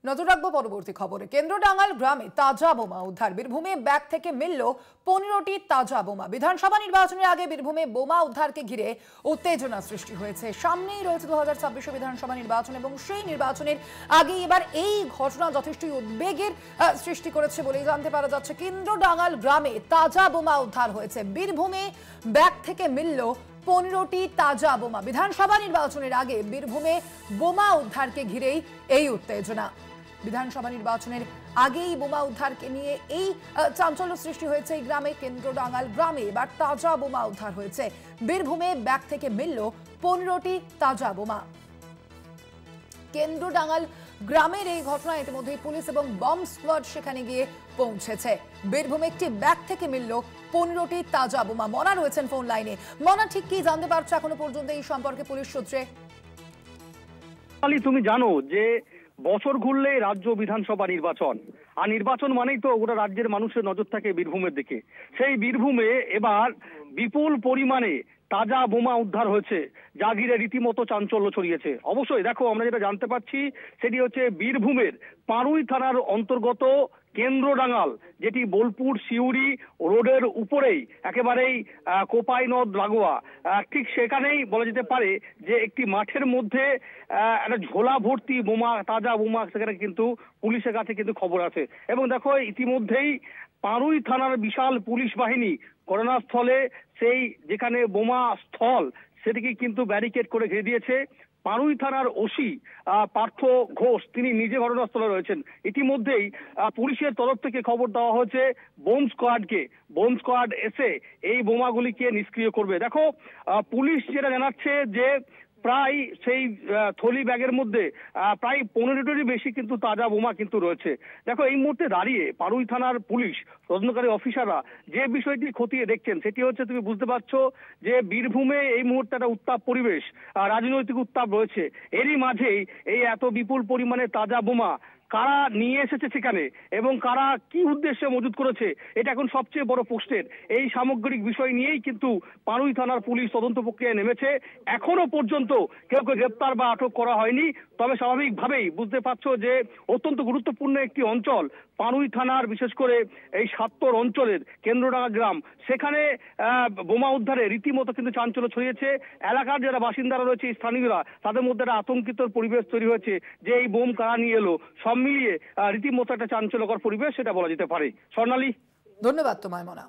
নজর রাখবো পরবর্তী খবরে। কেন্দ্রডাঙ্গাল গ্রামে তাজা বোমা উদ্ধার। বীরভূমে ব্যাগ থেকে মিলল 15টি তাজা বোমা। বিধানসভা নির্বাচনের আগে বীরভূমে বোমা উদ্ধারকে ঘিরে উত্তেজনা সৃষ্টি হয়েছে। সামনেই রয়েছে 2026 বিধানসভা নির্বাচন এবং সেই নির্বাচনের আগে এবার এই ঘটনা যথেষ্টই উদ্বেগের সৃষ্টি করেছে বলেই জানতে পারা যাচ্ছে। কেন্দ্রডাঙ্গাল গ্রামে তাজা বোমা উদ্ধার হয়েছে। বীরভূমে ব্যাগ থেকে মিলল 15টি তাজা বোমা। বিধানসভা নির্বাচনের আগে বীরভূমে বোমা উদ্ধারকে ঘিরেই এই উত্তেজনা। বিধানসভা নির্বাচনের আগেই বোমা উদ্ধারকে নিয়ে এই চাঞ্চল্য সৃষ্টি হয়েছে এই গ্রামে। কেন্দ্রডাঙ্গাল গ্রামে এবার তাজা বোমা উদ্ধার হয়েছে। বীরভূমে ব্যাগ থেকে মিলল 15টি তাজা বোমা। কেন্দ্রডাঙ্গাল গ্রামের এই ঘটনায় ইতিমধ্যেই পুলিশ এবং বম্ব স্কোয়াড সেখানে গিয়ে পৌঁছেছে। বীরভূমে একটি ব্যাগ থেকে মিলল 15টি তাজা বোমা। মনা রয়েছেন ফোন লাইনে। মনা, ঠিক কি জানতে পারছো এখনো পর্যন্ত এই সম্পর্কে পুলিশ সূত্রে? তুমি জানো যে বছর ঘুরলে রাজ্য বিধানসভা নির্বাচন, আর নির্বাচন মানেই তো গোটা রাজ্যের মানুষের নজর থাকে বীরভূমের দিকে। সেই বীরভূমে এবার বিপুল পরিমাণে তাজা বোমা উদ্ধার হয়েছে, যা ঘিরে রীতিমতো চাঞ্চল্য ছড়িয়েছে। অবশ্যই দেখো, আমরা যেটা জানতে পারছি সেটি হচ্ছে বীরভূমের পাড়ুই থানার অন্তর্গত কেন্দ্রডাঙ্গাল, যেটি বোলপুর সিউড়ি রোডের উপরেই একেবারেই কোপাই নদ লাগোয়া, ঠিক সেখানেই বলা যেতে পারে যে একটি মাঠের মধ্যে একটা ঝোলা ভর্তি বোমা, তাজা বোমা সেখানে কিন্তু পুলিশের কাছে কিন্তু খবর আছে। এবং দেখো, ইতিমধ্যেই পাড়ুই থানার বিশাল পুলিশ বাহিনী ঘটনাস্থলে সেই যেখানে বোমা স্থল সেটিকে কিন্তু ব্যারিকেড করে ঘিরে দিয়েছে। পাড়ুই থানার ওসি পার্থ ঘোষ তিনি নিজে ঘটনাস্থলে রয়েছেন। ইতিমধ্যেই পুলিশের তরফ থেকে খবর দেওয়া হয়েছে বোম স্কোয়াডকে। বোম স্কোয়াড এসে এই বোমাগুলিকে নিষ্ক্রিয় করবে। দেখো, পুলিশ যেটা জানাচ্ছে যে প্রায় সেই থলি ব্যাগের মধ্যে প্রায় 15টিরও বেশি কিন্তু তাজা বোমা কিন্তু রয়েছে। দেখো, এই মুহূর্তে দাঁড়িয়ে পাড়ুই থানার পুলিশ তদন্তকারী অফিসাররা যে বিষয়টি খতিয়ে দেখছেন সেটি হচ্ছে, তুমি বুঝতে পারছো যে বীরভূমে এই মুহূর্তে একটা উত্তাপ পরিবেশ, রাজনৈতিক উত্তাপ রয়েছে। এরই মাঝেই এই এত বিপুল পরিমাণে তাজা বোমা কারা নিয়ে এসেছে সেখানে এবং কারা কি উদ্দেশ্যে মজুত করেছে, এটা এখন সবচেয়ে বড় প্রশ্নের। এই সামগ্রিক বিষয় নিয়েই কিন্তু পাড়ুই থানার পুলিশ তদন্ত প্রক্রিয়ায় নেমেছে। এখনো পর্যন্ত কেউ গ্রেপ্তার বা আটক করা হয়নি। তবে স্বাভাবিকভাবেই বুঝতে পারছো যে অত্যন্ত গুরুত্বপূর্ণ একটি অঞ্চল পাড়ুই থানার, বিশেষ করে এই সাত্তর অঞ্চলের কেন্দ্রডাঙ্গা গ্রাম, সেখানে বোমা উদ্ধারে রীতিমতো কিন্তু চাঞ্চল্য ছড়িয়েছে। এলাকার যারা বাসিন্দারা রয়েছে, স্থানীয়রা, তাদের মধ্যে একটা আতঙ্কিত পরিবেশ তৈরি হয়েছে যে এই বোম কারা নিয়ে এলো। সব মিলিয়ে রীতিমতো একটা চাঞ্চল্যকর পরিবেশ সেটা বলা যেতে পারে। স্বর্ণালী, ধন্যবাদ তোমায় মনা।